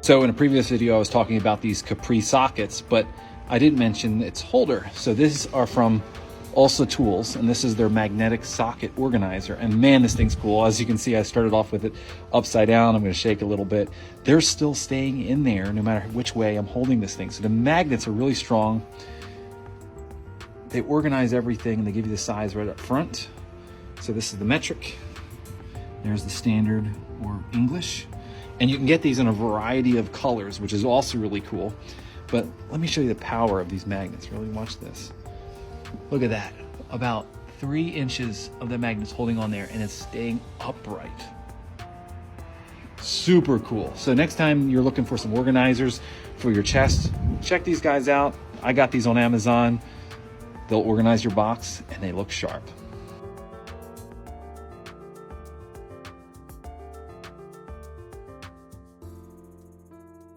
So in a previous video, I was talking about these Capri sockets, but I didn't mention its holder. So these are from Also Tools, and this is their magnetic socket organizer. And man, this thing's cool. As you can see, I started off with it upside down. I'm gonna shake a little bit. They're still staying in there no matter which way I'm holding this thing. So the magnets are really strong. They organize everything and they give you the size right up front. So this is the metric. There's the standard or English. And you can get these in a variety of colors, which is also really cool. But let me show you the power of these magnets. Really watch this. Look at that. About 3 inches of the magnets holding on there and it's staying upright. Super cool. So next time you're looking for some organizers for your chest, check these guys out. I got these on Amazon. They'll organize your box and they look sharp.